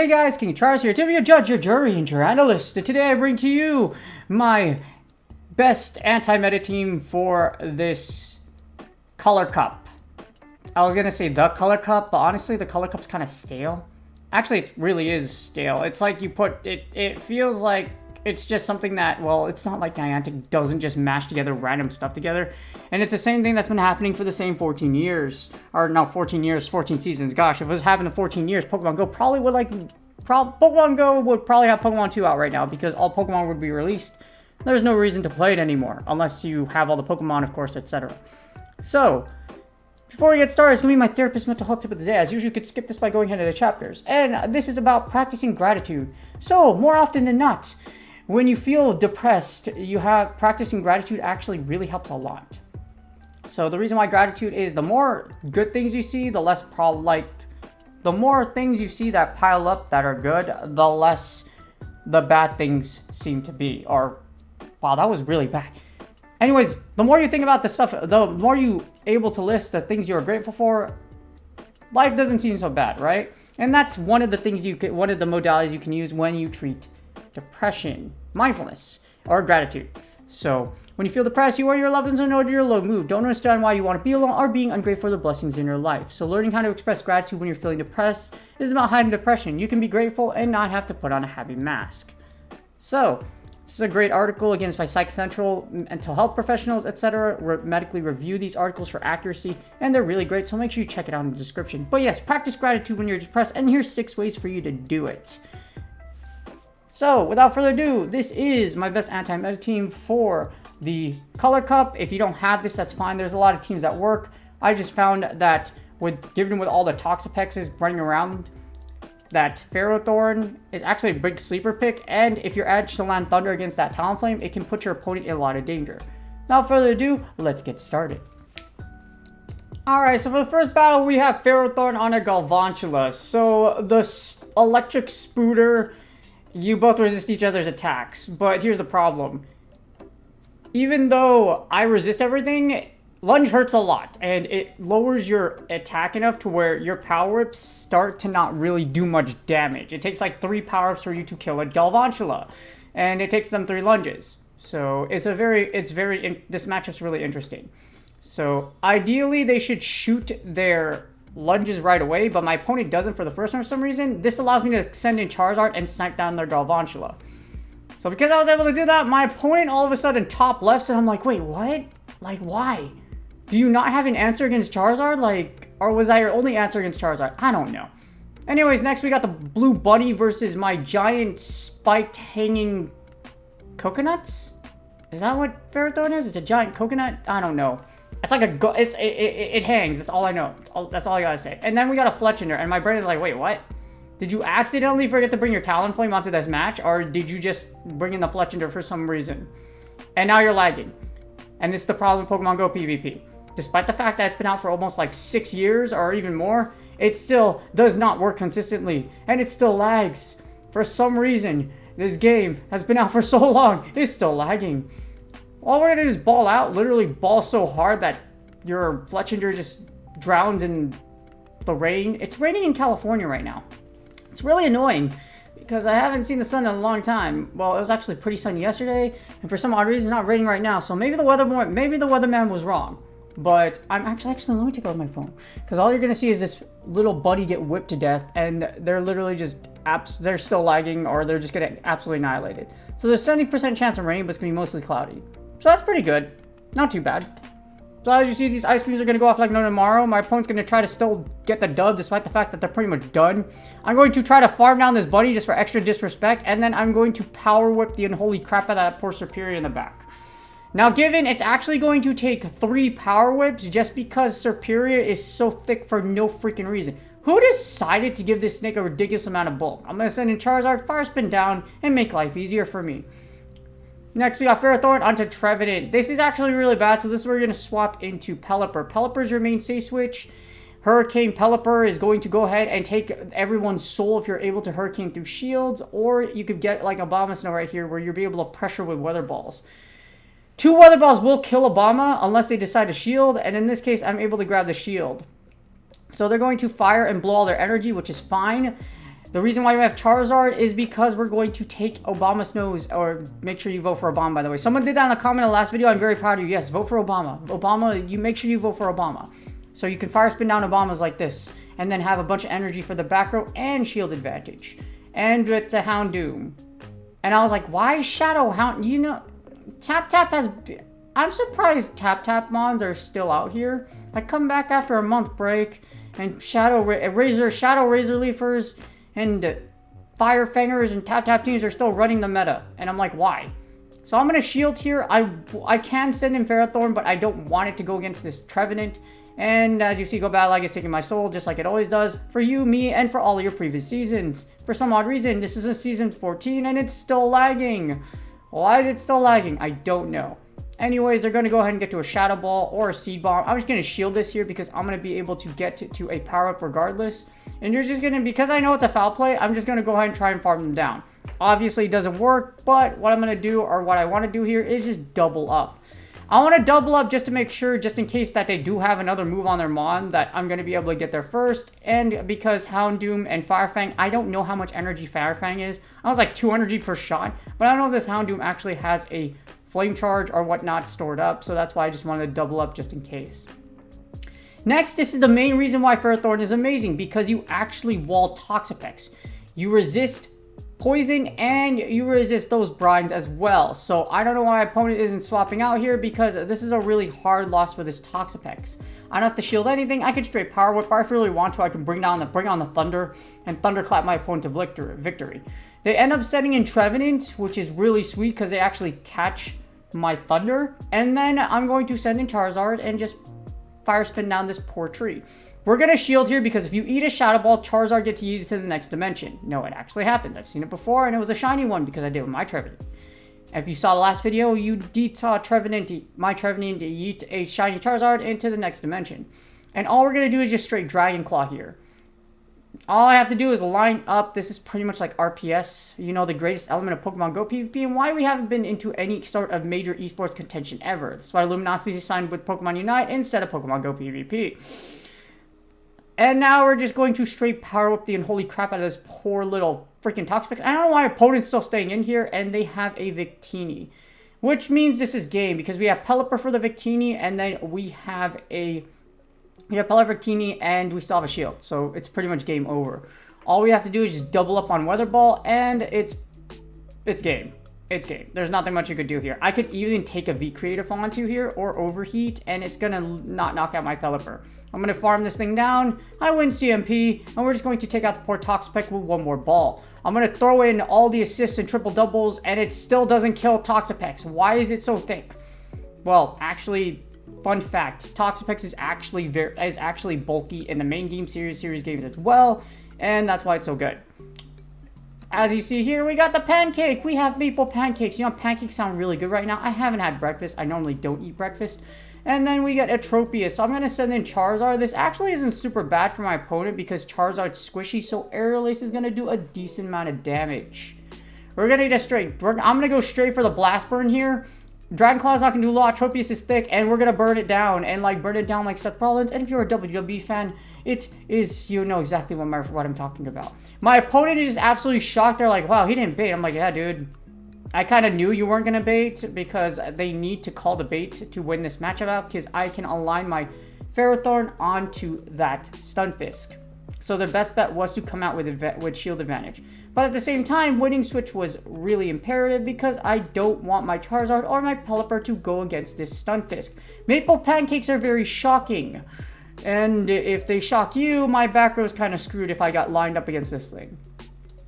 Hey guys, King Charles here to be your judge, your jury, and your analyst. And today I bring to you my best anti-meta team for this Color Cup. I was gonna say the Color Cup, but honestly the Color Cup's kind of stale. Actually, it really is stale. It's like you put, it feels like it's just something that, well, it's not like Niantic doesn't just mash together random stuff together. And it's the same thing that's been happening for the same 14 years. Or no, 14 years, 14 seasons. Gosh, if it was happening in 14 years, Pokemon Go probably would Pokemon Go would probably have Pokemon 2 out right now because all Pokemon would be released. There's no reason to play it anymore, unless you have all the Pokemon, of course, etc. So, before we get started, it's going to be my therapist mental health tip of the day. As usual, you could skip this by going ahead to the chapters. And this is about practicing gratitude. So, more often than not, when you feel depressed, practicing gratitude actually really helps a lot. So the reason why gratitude is the more good things you see, the less the more things you see that pile up that are good, the less the bad things seem to be. Or, wow, that was really bad. Anyways, the more you think about the stuff, the more you able to list the things you're grateful for, life doesn't seem so bad, right? And that's one of the things one of the modalities you can use when you treat depression, mindfulness, or gratitude. So, when you feel depressed, you or your loved ones know you're low mood, don't understand why you want to be alone, or being ungrateful for the blessings in your life. So, learning how to express gratitude when you're feeling depressed is about hiding depression. You can be grateful and not have to put on a happy mask. So, this is a great article. Again, it's by Psych Central, mental health professionals, etc. Medically review these articles for accuracy, and they're really great, so make sure you check it out in the description. But yes, practice gratitude when you're depressed, and here's 6 ways for you to do it. So, without further ado, this is my best anti-meta team for the Color Cup. If you don't have this, that's fine. There's a lot of teams that work. I just found that given with all the Toxapexes running around, that Ferrothorn is actually a big sleeper pick. And if you're Edge to land Thunder against that Talonflame, it can put your opponent in a lot of danger. Without further ado, let's get started. Alright, so for the first battle, we have Ferrothorn on a Galvantula. So, the electric Spooter, you both resist each other's attacks, but here's the problem. Even though I resist everything, Lunge hurts a lot, and it lowers your attack enough to where your power-ups start to not really do much damage. It takes like 3 power-ups for you to kill a Galvantula, and it takes them 3 lunges. So this matchup's really interesting. So ideally, they should shoot their lunges right away, but my opponent doesn't for the first one for some reason. This allows me to send in Charizard and snipe down their Galvantula. So because I was able to do that, my opponent all of a sudden top lefts, and I'm like, wait, what? Like, why? Do you not have an answer against Charizard? Or was I your only answer against Charizard? I don't know. Anyways, next we got the Blue Bunny versus my giant spiked hanging coconuts? Is that what Ferrothorn is? It's a giant coconut? I don't know. It's like it hangs. That's all I know. That's all I gotta say. And then we got a Fletchinder, and my brain is like, wait, what? Did you accidentally forget to bring your Talonflame onto this match, or did you just bring in the Fletchinder for some reason? And now you're lagging. And this is the problem with Pokemon Go PvP. Despite the fact that it's been out for almost like 6 years or even more, it still does not work consistently. And it still lags. For some reason, this game has been out for so long, it's still lagging. All we're gonna do is ball out, literally ball so hard that your Fletchinder just drowns in the rain. It's raining in California right now. It's really annoying because I haven't seen the sun in a long time. Well, it was actually pretty sunny yesterday, and for some odd reason, it's not raining right now. So maybe the weatherman was wrong. But I'm actually let me take out my phone, because all you're gonna see is this little buddy get whipped to death, and they're literally just they're still lagging, or they're just getting absolutely annihilated. So there's 70% chance of rain, but it's gonna be mostly cloudy. So that's pretty good, not too bad. So as you see, these ice beams are going to go off like no tomorrow. My opponent's going to try to still get the dub despite the fact that they're pretty much done. I'm going to try to farm down this buddy just for extra disrespect. And then I'm going to power whip the unholy crap out of that poor Serperior in the back. Now given it's actually going to take 3 power whips just because Serperior is so thick for no freaking reason. Who decided to give this snake a ridiculous amount of bulk? I'm going to send in Charizard, Fire Spin down, and make life easier for me. Next, we got Ferrothorn onto Trevenant. This is actually really bad, so this is where we're going to swap into Pelipper. Pelipper is your main safe switch. Hurricane Pelipper is going to go ahead and take everyone's soul if you're able to Hurricane through shields, or you could get like Abomasnow right here where you'll be able to pressure with Weather Balls. 2 Weather Balls will kill Obama unless they decide to shield, and in this case, I'm able to grab the shield. So they're going to fire and blow all their energy, which is fine. The reason why we have Charizard is because we're going to take Obama's nose, or make sure you vote for Obama, by the way. Someone did that in the comment in the last video. I'm very proud of you. Yes, vote for Obama. Obama, you make sure you vote for Obama. So you can fire spin down Obamas like this, and then have a bunch of energy for the back row and shield advantage. And with the Houndoom. And I was like, why Shadow Hound? You know, Tap has... I'm surprised Tap mons are still out here. I come back after a month break, and Shadow Razor Leafers, and Fire Fangers and Tap teams are still running the meta. And I'm like, why? So I'm going to shield here. I can send in Ferrothorn, but I don't want it to go against this Trevenant. And as you see, Go Battle Lag is taking my soul, just like it always does. For you, me, and for all of your previous seasons. For some odd reason, this is a season 14, and it's still lagging. Why is it still lagging? I don't know. Anyways, they're going to go ahead and get to a Shadow Ball or a Seed Bomb. I'm just going to shield this here because I'm going to be able to get to a power-up regardless. And you're just going to, because I know it's a foul play, I'm just going to go ahead and try and farm them down. Obviously, it doesn't work, but what I'm going to do, or what I want to do here, is just double up. I want to double up just to make sure, just in case that they do have another move on their Mon, that I'm going to be able to get there first. And because Houndoom and Firefang, I don't know how much energy Firefang is. I was like 2 energy per shot, but I don't know if this Houndoom actually has a Flame Charge or whatnot stored up, so that's why I just wanted to double up just in case. Next, this is the main reason why Ferrothorn is amazing, because you actually wall Toxapex. You resist poison and you resist those brines as well. So I don't know why my opponent isn't swapping out here, because this is a really hard loss for this Toxapex. I don't have to shield anything. I can straight Power Whip, or if I really want to, I can bring on the Thunder and Thunderclap my opponent to victory. They end up setting in Trevenant, which is really sweet because they actually catch my Thunder. And then I'm going to send in Charizard and just fire spin down this poor tree. We're going to shield here because if you eat a Shadow Ball, Charizard gets yeeted to the next dimension. No, it actually happened. I've seen it before, and it was a shiny one because I did with my Trevenant. If you saw the last video, you saw my Trevenant yeet a shiny Charizard into the next dimension. And all we're going to do is just straight Dragon Claw here. All I have to do is line up. This is pretty much like RPS, you know, the greatest element of Pokemon Go PvP, and why we haven't been into any sort of major esports contention ever. That's why Luminosity signed with Pokemon Unite instead of Pokemon Go PvP. And now we're just going to straight power up the unholy crap out of this poor little freaking Toxapex. I don't know why opponent's still staying in here, and they have a Victini. Which means this is game, because we have Pelipper for the Victini, and then we have Pelipper Victini, and we still have a shield. So it's pretty much game over. All we have to do is just double up on Weather Ball, and it's game. It's game. There's nothing much you could do here. I could even take a V-Creative onto here, or Overheat, and it's going to not knock out my Pelipper. I'm going to farm this thing down. I win CMP, and we're just going to take out the poor Toxapex with one more ball. I'm going to throw in all the assists and triple doubles, and it still doesn't kill Toxapex. Why is it so thick? Well, actually, fun fact, Toxapex is actually bulky in the main game series games as well, and that's why it's so good. As you see here, we got the pancake. We have maple pancakes. You know, pancakes sound really good right now. I haven't had breakfast. I normally don't eat breakfast. And then we get Atropius. So I'm going to send in Charizard. This actually isn't super bad for my opponent because Charizard's squishy, so Aerial Ace is going to do a decent amount of damage. We're going to get straight. I'm going to go straight for the Blast Burn here. Dragon Claw's not going to do a lot. Atropius is thick, and we're going to burn it down. And, like, burn it down like Seth Rollins. And if you're a WWE fan, it is, you know exactly what I'm talking about. My opponent is just absolutely shocked. They're like, wow, he didn't bait. I'm like, yeah, dude. I kind of knew you weren't going to bait because they need to call the bait to win this matchup out because I can align my Ferrothorn onto that Stunfisk. So the best bet was to come out with shield advantage. But at the same time, winning switch was really imperative because I don't want my Charizard or my Pelipper to go against this Stunfisk. Maple pancakes are very shocking. And if they shock you, my back row is kind of screwed if I got lined up against this thing.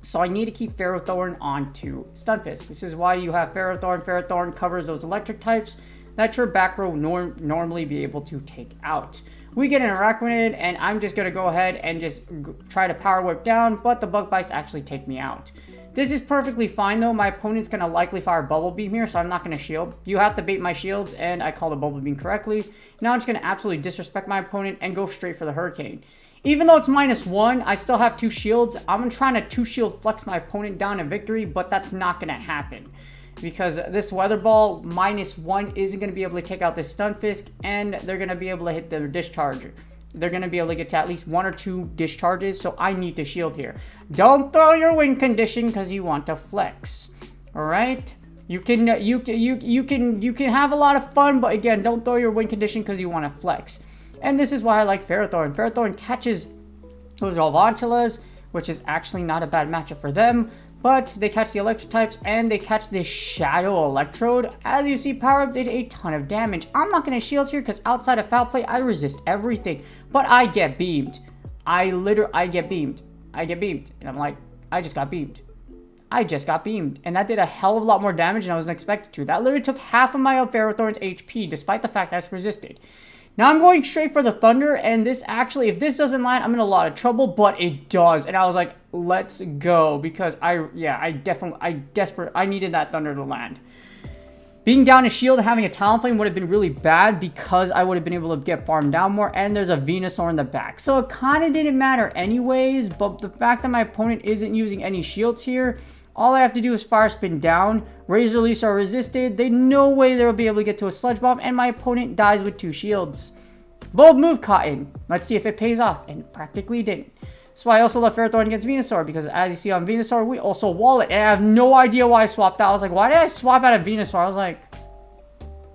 So I need to keep Ferrothorn onto Stunfisk. This is why you have Ferrothorn. Ferrothorn covers those electric types that your back row normally be able to take out. We get an Araquanid, and I'm just going to go ahead and just try to Power Whip down, but the Bug Bites actually take me out. This is perfectly fine, though. My opponent's going to likely fire Bubble Beam here, so I'm not going to shield. You have to bait my shields, and I call the Bubble Beam correctly. Now I'm just going to absolutely disrespect my opponent and go straight for the Hurricane. Even though it's -1, I still have 2 shields. I'm trying to 2-shield flex my opponent down in victory, but that's not going to happen. Because this Weather Ball, -1, isn't going to be able to take out this Stunfisk, and they're going to be able to hit their Discharge. they're going to be able to get to at least 1 or 2 discharges, so I need to shield here. Don't throw your win condition because you want to flex. All right? You can have a lot of fun, but again, don't throw your win condition because you want to flex. And this is why I like Ferrothorn. Ferrothorn catches those Galvantulas, which is actually not a bad matchup for them. But they catch the electric types and they catch this Shadow Electrode. As you see, Power Up did a ton of damage. I'm not going to shield here because outside of Foul Play, I resist everything. But I get beamed. I get beamed. And I'm like, I just got beamed. And that did a hell of a lot more damage than I was expected to. That literally took half of my Ferrothorn's HP, despite the fact that it's resisted. Now I'm going straight for the Thunder, and this actually, if this doesn't land, I'm in a lot of trouble, but it does. And I was like, let's go, because I needed that Thunder to land. Being down a shield and having a Talonflame would have been really bad because I would have been able to get farmed down more, and there's a Venusaur in the back. So it kind of didn't matter anyways, but the fact that my opponent isn't using any shields here, all I have to do is Fire Spin down. Razor Leafs are resisted. They no way they'll be able to get to a Sludge Bomb, and my opponent dies with 2 shields. Bold move, Cotton. Let's see if it pays off, and it practically didn't. That's why I also left Ferrothorn against Venusaur, because as you see on Venusaur, we also wall it. And I have no idea why I swapped out. I was like, why did I swap out of Venusaur? I was like,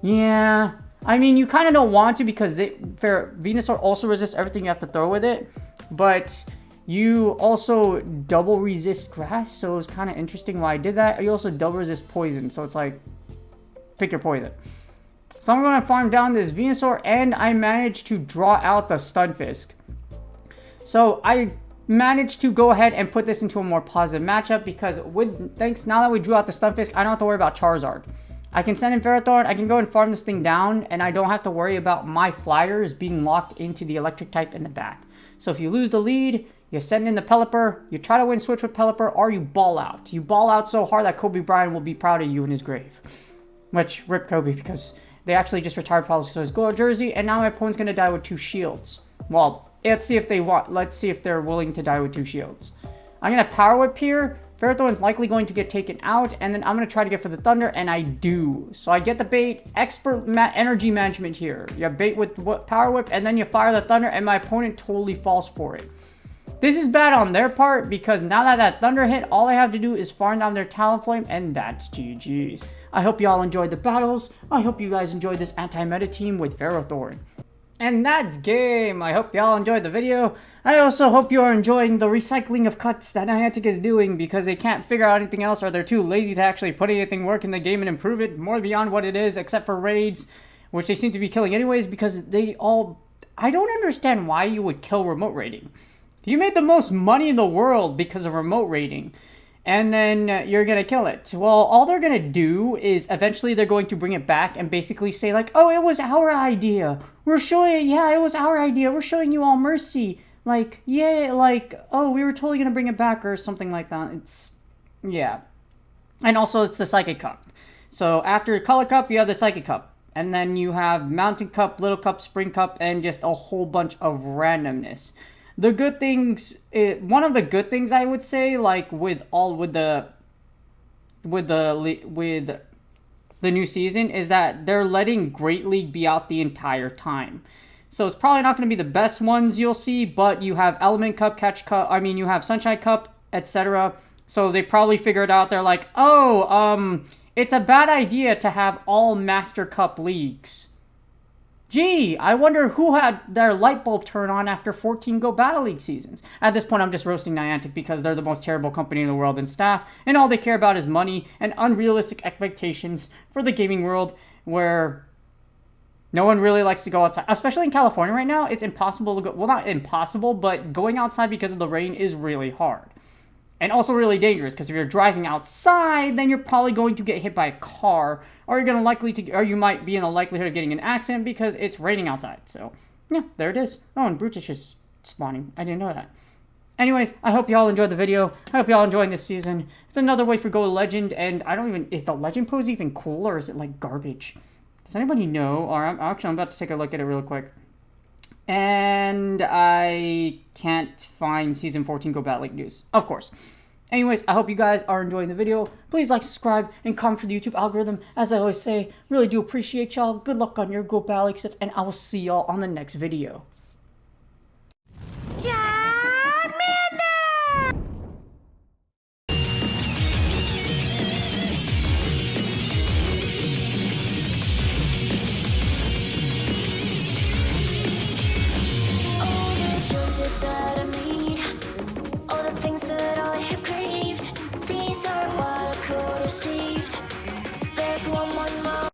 yeah. I mean, you kind of don't want to, because Venusaur also resists everything you have to throw with it. But you also double resist grass, so it was kind of interesting why I did that. You also double resist poison, so it's like, pick your poison. So I'm going to farm down this Venusaur, and I managed to draw out the Stunfisk. So I managed to go ahead and put this into a more positive matchup, because now that we drew out the Stunfisk, I don't have to worry about Charizard. I can send in Ferrothorn, I can go and farm this thing down, and I don't have to worry about my flyers being locked into the electric type in the back. So if you lose the lead, you send in the Pelipper, you try to win switch with Pelipper, or you ball out. You ball out so hard that Kobe Bryant will be proud of you in his grave. Which, rip Kobe, because they actually just retired his gold jersey, and now my opponent's going to die with 2 shields. Well, let's see if they're willing to die with 2 shields. I'm going to Power Whip here. Ferrothorn's likely going to get taken out, and then I'm going to try to get for the Thunder, and I do. So I get the bait, expert energy management here. You have bait with Power Whip, and then you fire the Thunder, and my opponent totally falls for it. This is bad on their part, because now that Thunder hit, all I have to do is farm down their Talonflame, and that's GG's. I hope you all enjoyed the battles. I hope you guys enjoyed this anti-meta team with Ferrothorn. And that's game. I hope y'all enjoyed the video. I also hope you are enjoying the recycling of cuts that Niantic is doing, because they can't figure out anything else, or they're too lazy to actually put anything work in the game and improve it more beyond what it is, except for raids, which they seem to be killing anyways, because I don't understand why you would kill remote raiding. You made the most money in the world because of remote raiding, and then you're going to kill it. Well, all they're going to do is eventually they're going to bring it back and basically say like, oh, it was our idea. It was our idea. We're showing you all mercy. Like, yeah, like, oh, we were totally going to bring it back or something like that. Yeah. And also it's the Psychic Cup. So after Color Cup, you have the Psychic Cup. And then you have Mountain Cup, Little Cup, Spring Cup, and just a whole bunch of randomness. The good things, one of the good things I would say, like with the new season, is that they're letting Great League be out the entire time. So it's probably not going to be the best ones you'll see, but you have Element Cup, you have Sunshine Cup, etc. So they probably figured out, they're like, oh, it's a bad idea to have all Master Cup leagues. Gee, I wonder who had their light bulb turn on after 14 Go Battle League seasons. At this point, I'm just roasting Niantic because they're the most terrible company in the world in staff, and all they care about is money and unrealistic expectations for the gaming world, where no one really likes to go outside. Especially in California right now, it's impossible to go. Well, not impossible, but going outside because of the rain is really hard. And also really dangerous, because if you're driving outside, then you're probably going to get hit by a car, or you might be in a likelihood of getting an accident because it's raining outside. So, yeah, there it is. Oh, and Brutus is spawning. I didn't know that. Anyways, I hope y'all enjoyed the video. I hope y'all enjoying this season. It's another way for Go Legend, and is the Legend pose even cool, or is it like garbage? Does anybody know? Or I'm about to take a look at it real quick. And I can't find Season 14 Go Battle League news. Of course. Anyways, I hope you guys are enjoying the video. Please like, subscribe, and comment for the YouTube algorithm. As I always say, really do appreciate y'all. Good luck on your Go Battle League sets, and I will see y'all on the next video.